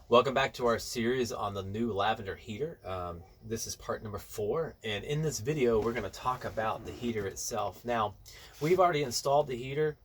Welcome back to our series on the new Lavaner heater. This is part number 4, and in this video we're going to talk about the heater itself. Now, we've already installed the heater.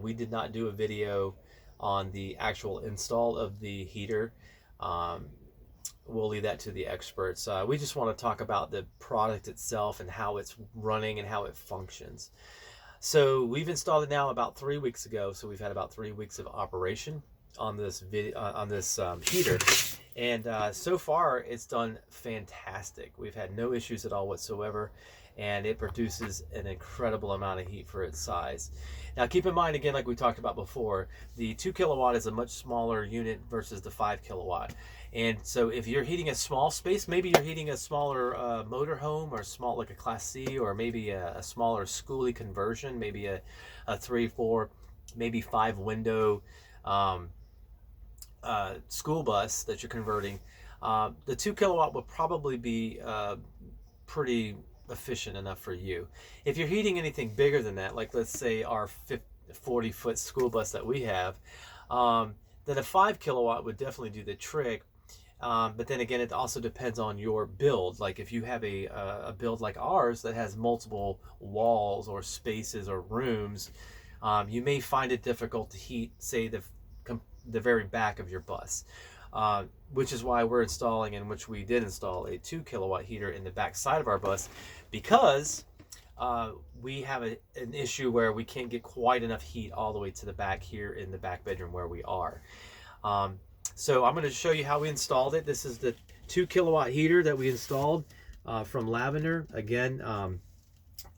We did not do a video on the actual install of the heater. We'll leave that to the experts. We just want to talk about the product itself and how it's running and how it functions. So we've installed it now about 3 weeks ago, so we've had about 3 weeks of operation on this heater, and so far it's done fantastic. We've had no issues at all whatsoever, and it produces an incredible amount of heat for its size. Now keep in mind, again, like we talked about before, the 2 kilowatt is a much smaller unit versus the 5 kilowatt. And so if you're heating a small space, maybe you're heating a smaller motorhome, or small, like a Class C, or maybe a smaller schoolie conversion, maybe a 3, 4, maybe 5 window school bus that you're converting, the 2 kilowatt will probably be pretty efficient enough for you. If you're heating anything bigger than that, like let's say our 40-foot school bus that we have, then a 5 kilowatt would definitely do the trick. But then again, it also depends on your build. Like if you have a build like ours that has multiple walls or spaces or rooms, you may find it difficult to heat, say, the very back of your bus, which is why we're installing, and which we did install, a 2 kilowatt heater in the back side of our bus, because we have an issue where we can't get quite enough heat all the way to the back here in the back bedroom where we are. So I'm going to show you how we installed it. This is the 2 kilowatt heater that we installed from Lavaner. Again,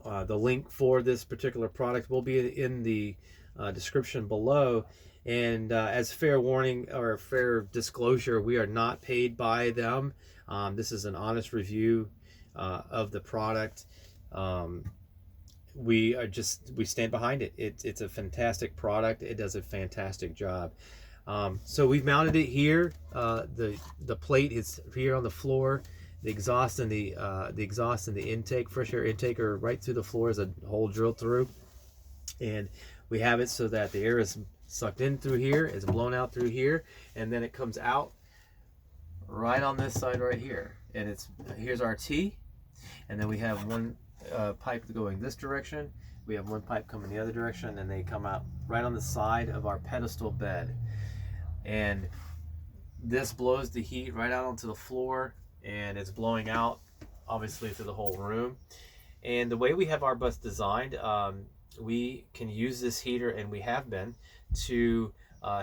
the link for this particular product will be in the description below. And as fair warning or fair disclosure, we are not paid by them. This is an honest review of the product. We stand behind it. It's a fantastic product. It does a fantastic job. So we've mounted it here. The plate is here on the floor. The exhaust and the intake, fresh air intake, are right through the floor. Is a hole drilled through, and we have it so that the air is sucked in through here, it's blown out through here, and then it comes out right on this side right here. And here's our T, and then we have one pipe going this direction, we have one pipe coming the other direction, and they come out right on the side of our pedestal bed. And this blows the heat right out onto the floor, and it's blowing out obviously through the whole room. And the way we have our bus designed, we can use this heater, and we have been, to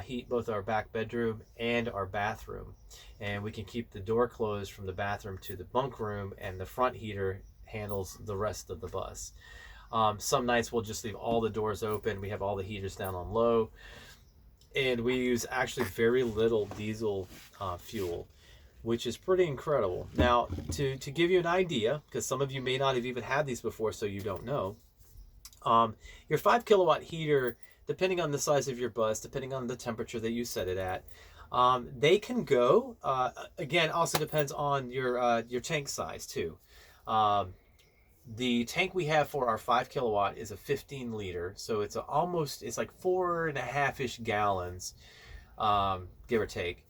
heat both our back bedroom and our bathroom. And we can keep the door closed from the bathroom to the bunk room, and the front heater handles the rest of the bus. Some nights we'll just leave all the doors open. We have all the heaters down on low, and we use actually very little diesel fuel, which is pretty incredible. Now, to give you an idea, because some of you may not have even had these before, so you don't know, your 5 kilowatt heater, depending on the size of your bus, depending on the temperature that you set it at, they can go, again, also depends on your tank size too. The tank we have for our 5 kilowatt is a 15 liter, so it's it's like 4.5-ish gallons, give or take.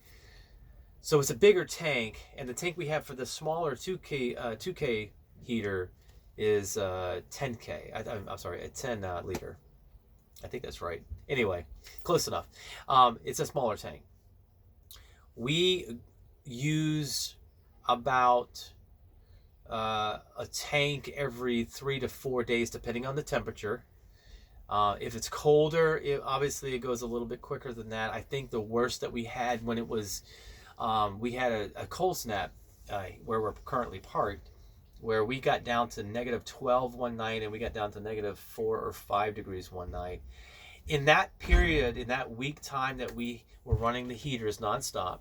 So it's a bigger tank, and the tank we have for the smaller 2K heater is 10K. I'm sorry, a 10 liter. I think that's right. Anyway, close enough. It's a smaller tank. We use about a tank every 3 to 4 days, depending on the temperature. If it's colder, obviously it goes a little bit quicker than that. I think the worst that we had when it was, we had a cold snap where we're currently parked, where we got down to -12 one night, and we got down to -4 or 5 degrees one night. In that period, in that week time that we were running the heaters nonstop,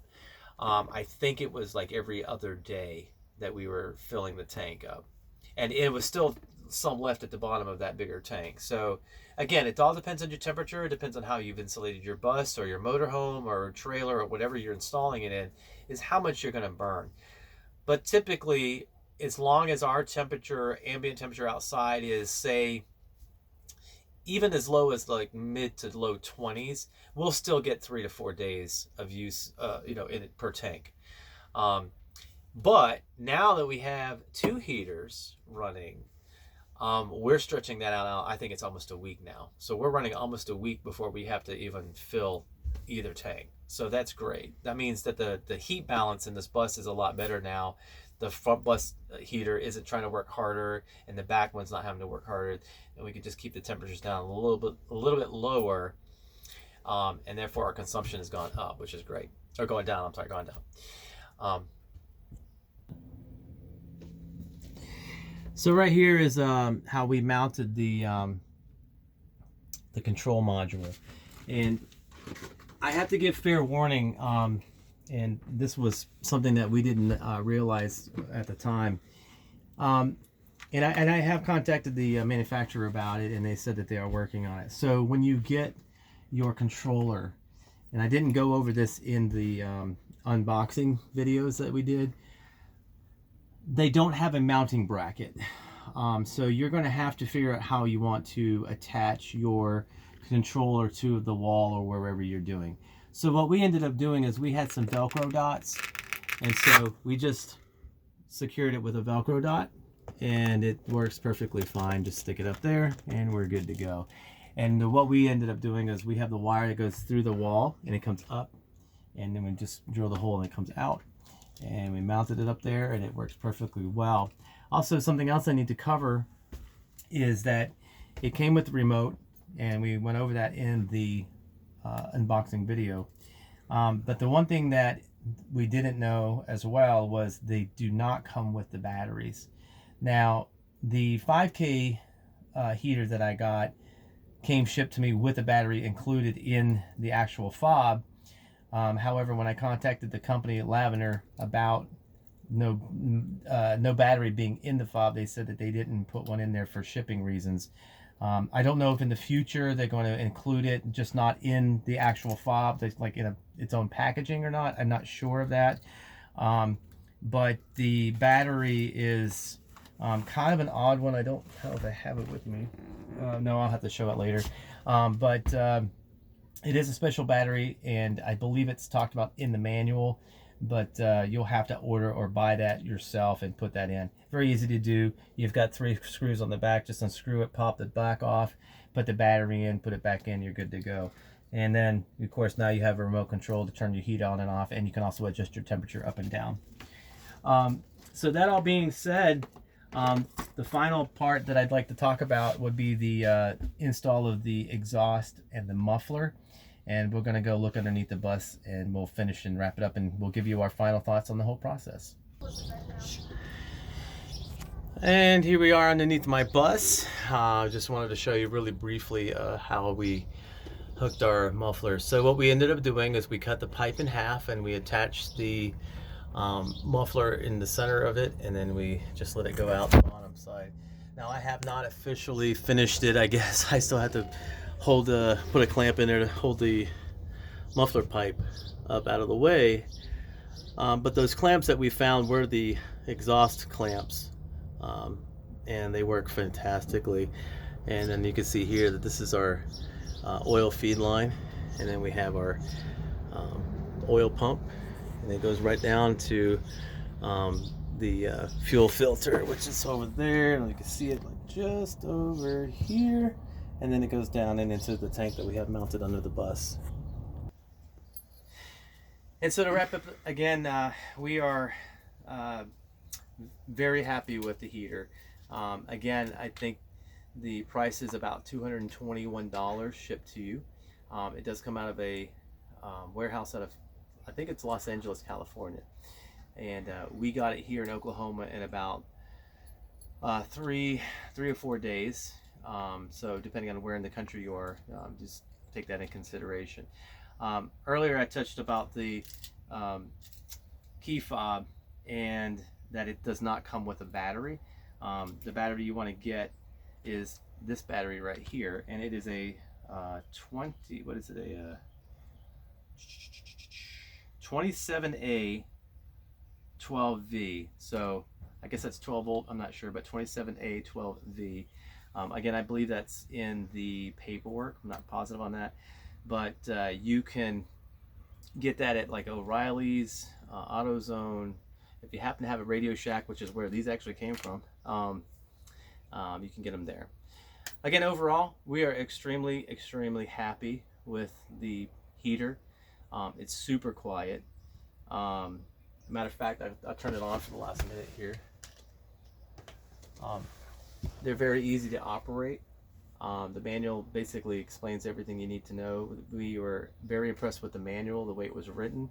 I think it was like every other day that we were filling the tank up. And it was still some left at the bottom of that bigger tank. So again, it all depends on your temperature. It depends on how you've insulated your bus or your motorhome or trailer or whatever you're installing it in, is how much you're going to burn. But typically, as long as our temperature, ambient temperature outside, is, say, even as low as like mid to low 20s, we'll still get 3 to 4 days of use, in it per tank. But now that we have 2 heaters running, we're stretching that out. I think it's almost a week now. So we're running almost a week before we have to even fill either tank. So that's great. That means that the heat balance in this bus is a lot better now. The front bus heater isn't trying to work harder, and the back one's not having to work harder, and we can just keep the temperatures down a little bit lower, and therefore our consumption has gone up, which is great. Or going down. I'm sorry, going down. So right here is how we mounted the control module, and I have to give fair warning. And this was something that we didn't realize at the time. And I have contacted the manufacturer about it, and they said that they are working on it. So when you get your controller, and I didn't go over this in the unboxing videos that we did, they don't have a mounting bracket. So you're going to have to figure out how you want to attach your controller to the wall or wherever you're doing. So what we ended up doing is we had some Velcro dots, and so we just secured it with a Velcro dot, and it works perfectly fine. Just stick it up there and we're good to go. And what we ended up doing is we have the wire that goes through the wall and it comes up, and then we just drill the hole and it comes out, and we mounted it up there and it works perfectly well. Also, something else I need to cover is that it came with the remote, and we went over that in the unboxing video. But the one thing that we didn't know as well was they do not come with the batteries. Now, the 5K heater that I got came shipped to me with a battery included in the actual fob. However, when I contacted the company at Lavaner about no battery being in the fob, they said that they didn't put one in there for shipping reasons. I don't know if in the future they're going to include it, just not in the actual fob, like in its own packaging or not. I'm not sure of that. But the battery is kind of an odd one. I don't know if I have it with me. No, I'll have to show it later. But it is a special battery, and I believe it's talked about in the manual, but you'll have to order or buy that yourself and put that in. Very easy to do. You've got 3 screws on the back. Just unscrew it, pop the back off, put the battery in, put it back in, you're good to go. And then, of course, now you have a remote control to turn your heat on and off, and you can also adjust your temperature up and down. So that all being said, the final part that I'd like to talk about would be the install of the exhaust and the muffler. And we're going to go look underneath the bus, and we'll finish and wrap it up, and we'll give you our final thoughts on the whole process. And here we are underneath my bus. Just wanted to show you really briefly how we hooked our muffler. So what we ended up doing is we cut the pipe in half, and we attached the muffler in the center of it, and then we just let it go out the bottom side. Now, I have not officially finished it. I guess I still have to put a clamp in there to hold the muffler pipe up out of the way. But those clamps that we found were the exhaust clamps, and they work fantastically. And then you can see here that this is our oil feed line, and then we have our oil pump, and it goes right down to the fuel filter, which is over there, and you can see it like just over here, and then it goes down and into the tank that we have mounted under the bus. And so to wrap up again, we are very happy with the heater. Again, I think the price is about $221 shipped to you. It does come out of a warehouse out of, I think it's Los Angeles, California. And we got it here in Oklahoma in about 3 or 4 days. So depending on where in the country you are, just take that in consideration. Earlier I touched about the key fob, and that it does not come with a battery. The battery you want to get is this battery right here, and it is a 27A 12V. So I guess that's 12 volt, I'm not sure, but 27A 12V. Again, I believe that's in the paperwork. I'm not positive on that, but you can get that at like O'Reilly's, AutoZone. If you happen to have a Radio Shack, which is where these actually came from, you can get them there. Again, overall, we are extremely happy with the heater. It's super quiet. Matter of fact, I turned it on for the last minute here. They're very easy to operate. The manual basically explains everything you need to know. We were very impressed with the manual, the way it was written.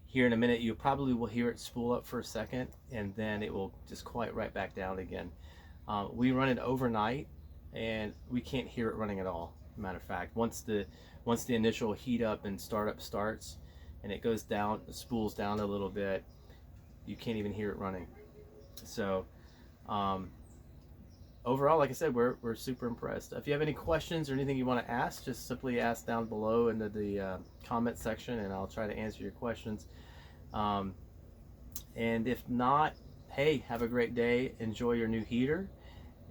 Here in a minute, you probably will hear it spool up for a second, and then it will just quiet right back down again. We run it overnight, and we can't hear it running at all. Matter of fact, once the initial heat up and startup starts, and it goes down, it spools down a little bit, you can't even hear it running. So overall, like I said, we're super impressed. If you have any questions or anything you want to ask, just simply ask down below into the comment section, and I'll try to answer your questions. And if not, hey, have a great day, enjoy your new heater,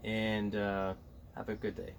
and have a good day.